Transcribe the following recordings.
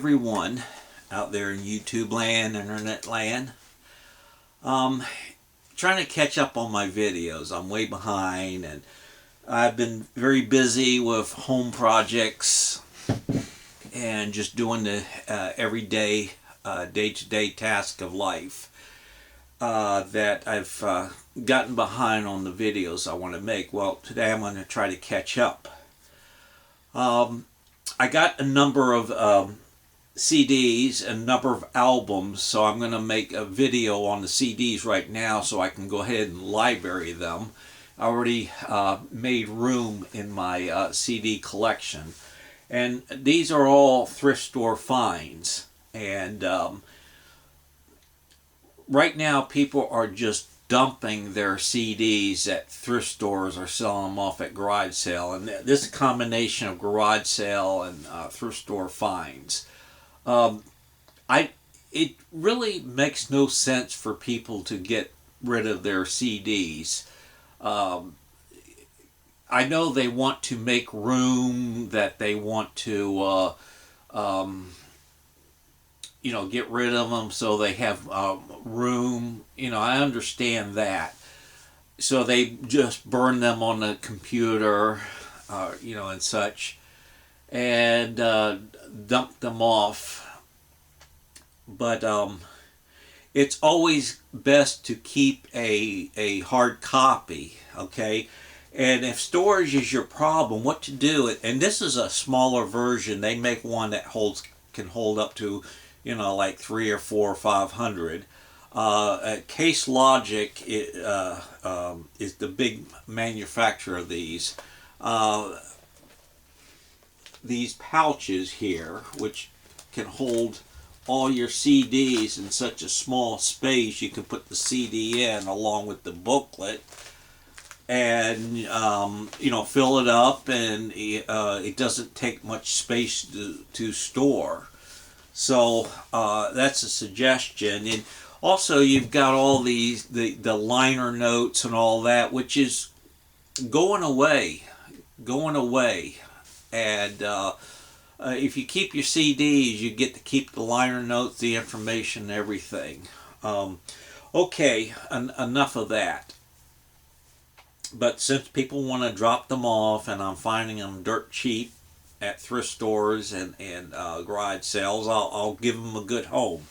everyone out there in YouTube land, internet land. Trying to catch up on my videos. I'm way behind, and I've been very busy with home projects and just doing the everyday, day-to-day task of life that I've gotten behind on the videos I want to make. Well, today I'm going to try to catch up. I got a number of CDs and a number of albums, so I'm going to make a video on the CDs right now so I can go ahead and library them. I already made room in my CD collection, and these are all thrift store finds. And right now people are just dumping their CDs at thrift stores or selling them off at garage sale, and this combination of garage sale and thrift store finds, it really makes no sense for people to get rid of their CDs. I know they want to make room, that they want to get rid of them so they have room. I understand that. So they just burn them on the computer, and such, and dump them off. But it's always best to keep a hard copy, okay? And if storage is your problem, what to do, and this is a smaller version. They make one that can hold up to like 300 or 400 or 500. Case Logic is the big manufacturer of these. These pouches here, which can hold all your CDs in such a small space. You can put the CD in along with the booklet, and fill it up, and it doesn't take much space to store. So that's a suggestion. And also you've got all the liner notes and all that, which is going away. And if you keep your CDs, you get to keep the liner notes, the information, everything. Okay, enough of that. But since people want to drop them off, and I'm finding them dirt cheap at thrift stores and garage sales, I'll give them a good home.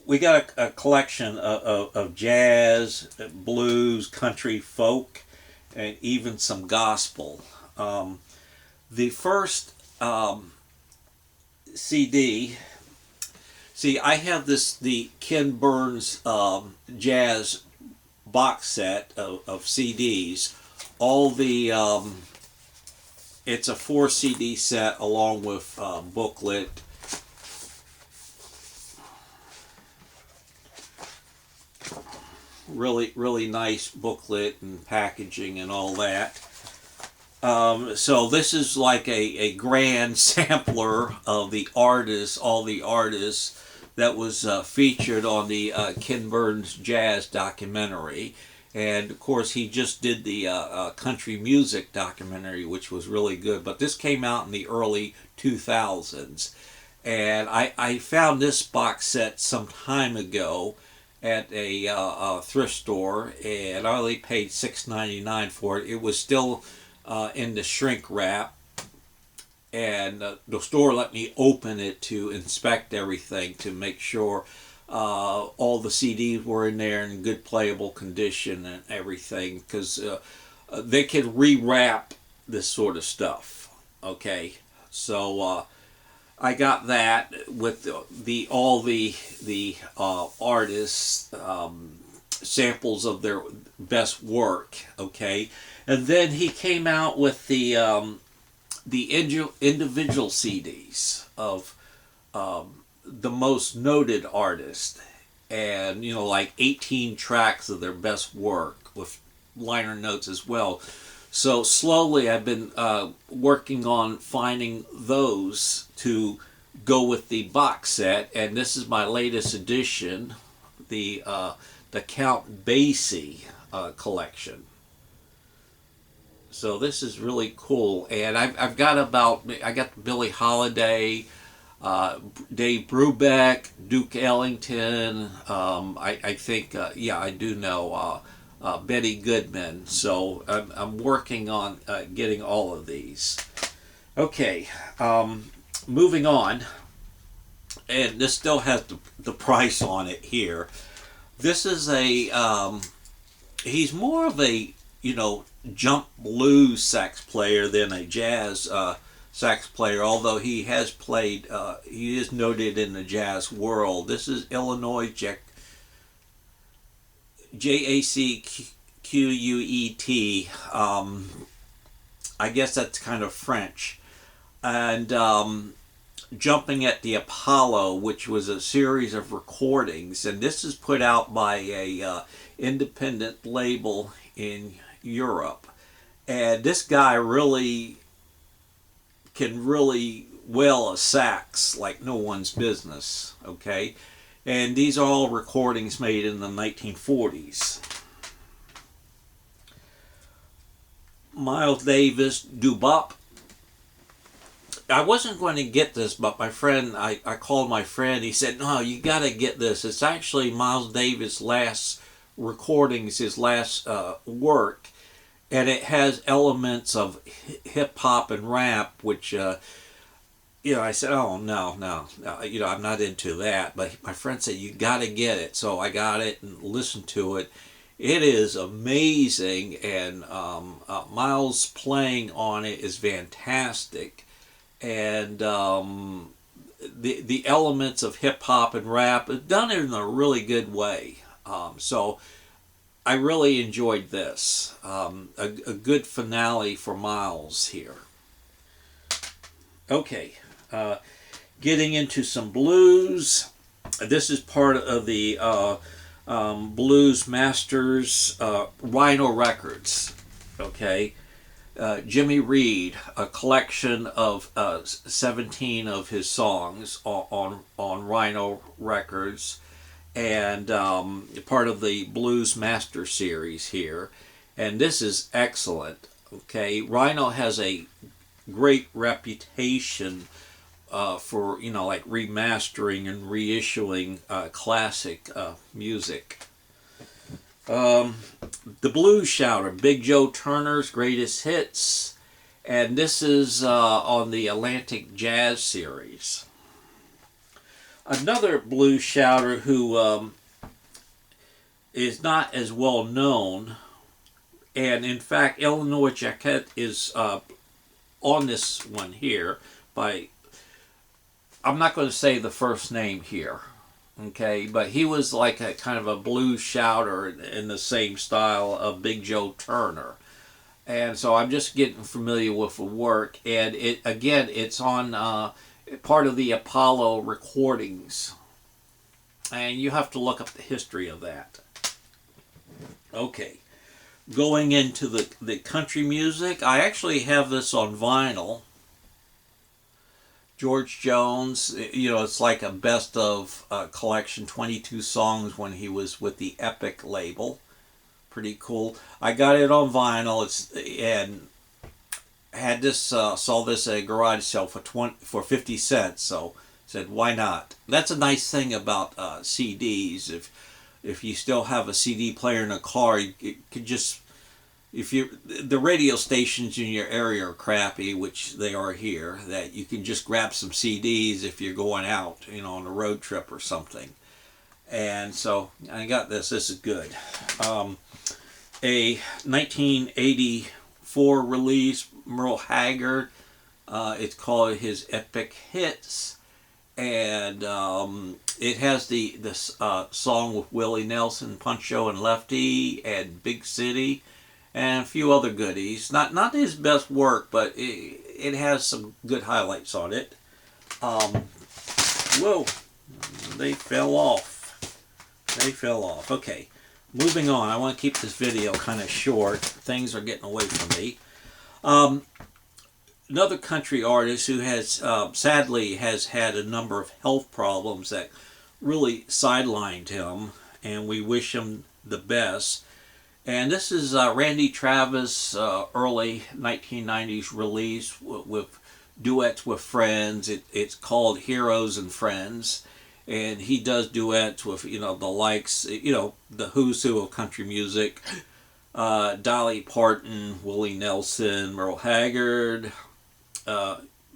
We got a collection of jazz, blues, country, folk, and even some gospel. The first CD, I have the Ken Burns jazz box set of CDs. All the it's a 4 CD set along with booklet. Really nice booklet and packaging and all that. So this is like a grand sampler of all the artists that was featured on the Ken Burns jazz documentary. And of course he just did the country music documentary, which was really good. But this came out in the early 2000s. And I found this box set some time ago at a thrift store, and I only paid $6.99 for it. It was still in the shrink wrap, and the store let me open it to inspect everything to make sure all the CDs were in there in good playable condition and everything, because they could rewrap this sort of stuff. Okay, so I got that with all the artists, samples of their best work. Okay, and then he came out with the individual CDs of the most noted artists, and like 18 tracks of their best work with liner notes as well. So slowly I've been working on finding those to go with the box set, and this is my latest edition, the Count Basie collection. So this is really cool, and I got Billie Holiday, Dave Brubeck, Duke Ellington. I think yeah, I do know Betty Goodman. So I'm working on getting all of these. Okay, moving on, and this still has the price on it here. This is a he's more of a jump blues sax player than a jazz sax player, although he has played he is noted in the jazz world. This is Illinois Jacquet. I guess that's kind of French. And Jumping at the Apollo, which was a series of recordings, and this is put out by a independent label in Europe. And this guy really can really well a sax like no one's business. Okay, and these are all recordings made in the 1940s. Miles Davis, Doo-Bop. I wasn't going to get this, but my friend, I called my friend. He said, "No, you got to get this. It's actually Miles Davis' last recordings, his last work, and it has elements of hip hop and rap, which I said, oh no, I'm not into that. But my friend said you got to get it, so I got it and listened to it. It is amazing, and Miles playing on it is fantastic, and the elements of hip hop and rap is done in a really good way. So I really enjoyed this. A good finale for Miles here. Okay, getting into some blues. This is part of the Blues Masters Rhino Records. Okay, Jimmy Reed, a collection of 17 of his songs on Rhino Records, and part of the Blues Master series here. And this is excellent. Okay, Rhino has a great reputation for like remastering and reissuing classic music. The Blues Shouter, Big Joe Turner's Greatest Hits, and this is on the Atlantic Jazz series. Another blues shouter who is not as well known, and in fact Illinois Jacquet is on this one here by, I'm not going to say the first name here, okay, but he was like a kind of a blues shouter in the same style of Big Joe Turner. And so I'm just getting familiar with the work, and it's on part of the Apollo recordings, and you have to look up the history of that. Okay, going into the country music, I actually have this on vinyl. George Jones, it's like a best of collection, 22 songs when he was with the Epic label. Pretty cool. I got it on vinyl. And had this saw this at a garage sale for 50 cents. So said, why not? That's a nice thing about CDs. If you still have a CD player in a car, you could just, the radio stations in your area are crappy, which they are here, that you can just grab some CDs if you're going out, on a road trip or something. And so I got this. This is good. A 1984 release, Merle Haggard. It's called his Epic Hits, and it has the song with Willie Nelson, Puncho and Lefty, and Big City, and a few other goodies. Not his best work, but it has some good highlights on it. Whoa, they fell off. Okay, moving on. I want to keep this video kind of short. Things are getting away from me. Another country artist who has sadly has had a number of health problems that really sidelined him, and we wish him the best. And this is Randy Travis' early 1990s release with duets with friends. It's called Heroes and Friends. And he does duets with, the likes, the who's who of country music. Dolly Parton, Willie Nelson, Merle Haggard,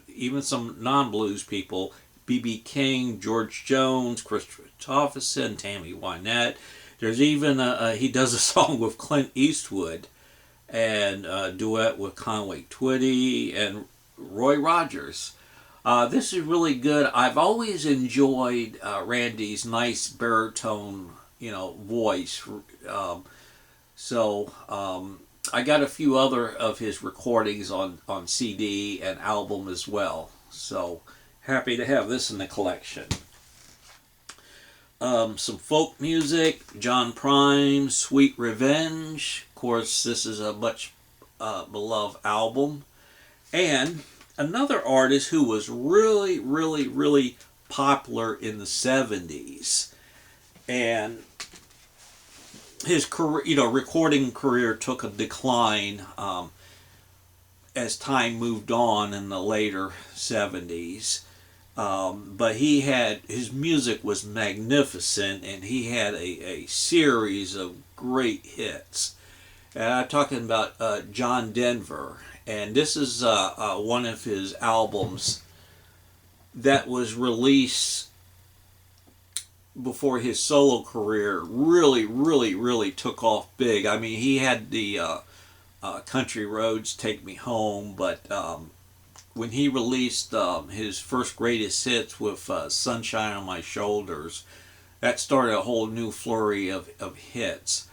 even some non-blues people, B.B. King, George Jones, Christopher Christopherson, Tammy Wynette. There's even he does a song with Clint Eastwood and a duet with Conway Twitty and Roy Rogers. This is really good. I've always enjoyed Randy's nice baritone, voice. I got a few other of his recordings on CD and album as well. So happy to have this in the collection. Some folk music, John Prine, Sweet Revenge. Of course, this is a much beloved album. And another artist who was really, really, really popular in the 70s. And his career, recording career took a decline as time moved on in the later 70s. But his music was magnificent, and he had a series of great hits. And I'm talking about John Denver, and this is one of his albums that was released before his solo career really, really, really took off big. I mean, he had the Country Roads, Take Me Home, but when he released his first greatest hits with Sunshine on My Shoulders, that started a whole new flurry of hits.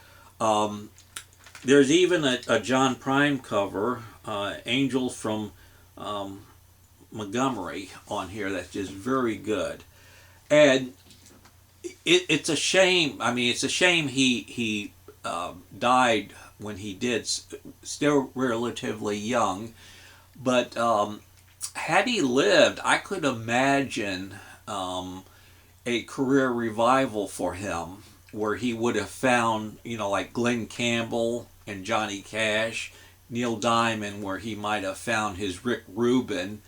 There's even a John Prine cover, Angels from Montgomery, on here that's just very good. And it's a shame. I mean, it's a shame he died when he did, still relatively young. But had he lived, I could imagine a career revival for him where he would have found, like Glenn Campbell and Johnny Cash, Neil Diamond, where he might have found his Rick Rubin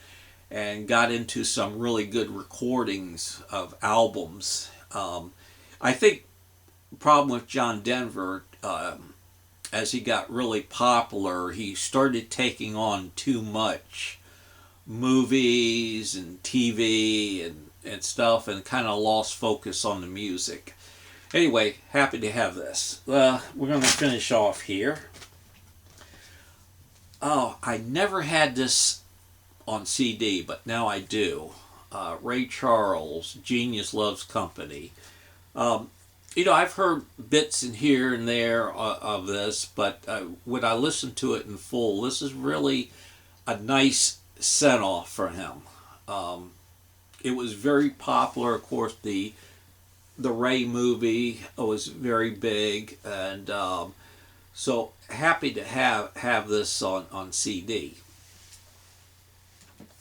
and got into some really good recordings of albums. I think the problem with John Denver, as he got really popular, he started taking on too much movies and TV and stuff, and kind of lost focus on the music. Anyway, happy to have this. We're going to finish off here. Oh, I never had this on CD, but now I do. Ray Charles, Genius Loves Company. I've heard bits in here and there of this, but when I listen to it in full, this is really a nice send-off for him. It was very popular. Of course, the Ray movie was very big, and so happy to have this on CD.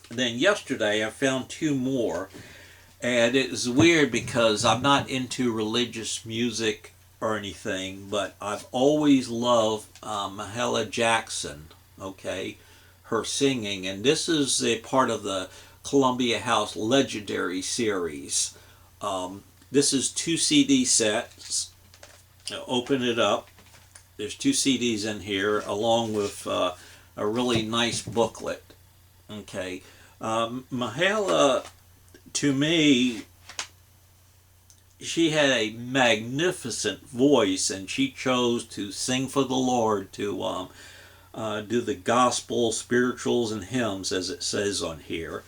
Then yesterday I found two more. And it was weird because I'm not into religious music or anything, but I've always loved Helen Jackson, her singing. And this is a part of the Columbia House Legendary series. This is 2 CD sets. Open it up. There's 2 CDs in here along with a really nice booklet. Mahala, to me, she had a magnificent voice, and she chose to sing for the Lord, to do the gospel, spirituals, and hymns, as it says on here.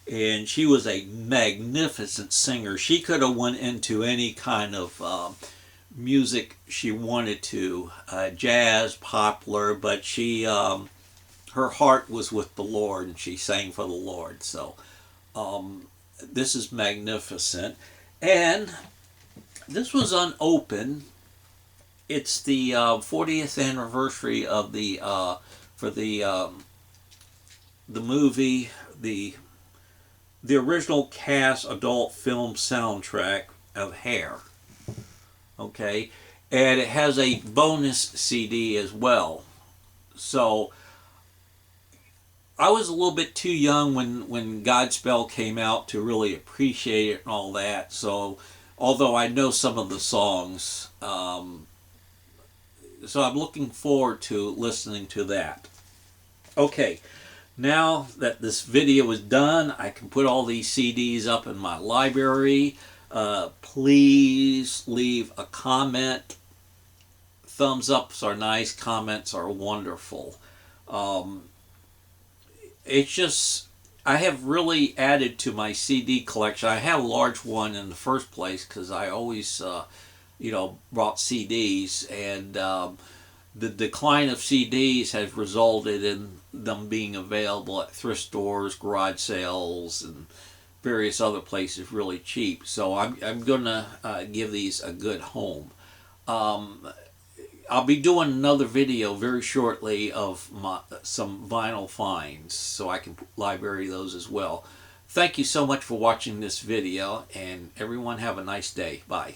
And she was a magnificent singer. She could have went into any kind of music she wanted to, jazz, popular, but she, her heart was with the Lord, and she sang for the Lord. So, this is magnificent. And this was unopened. It's the 40th anniversary of the movie, the original cast adult film soundtrack of Hair. and it has a bonus CD as well. So I was a little bit too young when Godspell came out to really appreciate it and all that. So although I know some of the songs, so I'm looking forward to listening to that. Okay, now that this video is done, I can put all these CDs up in my library. Please leave a comment. Thumbs ups are nice, comments are wonderful. It's just, I have really added to my CD collection. I had a large one in the first place because I always, brought CDs, and the decline of CDs has resulted in them being available at thrift stores, garage sales, and various other places really cheap. So I'm going to give these a good home. I'll be doing another video very shortly of some vinyl finds, so I can library those as well. Thank you so much for watching this video, and everyone have a nice day. Bye.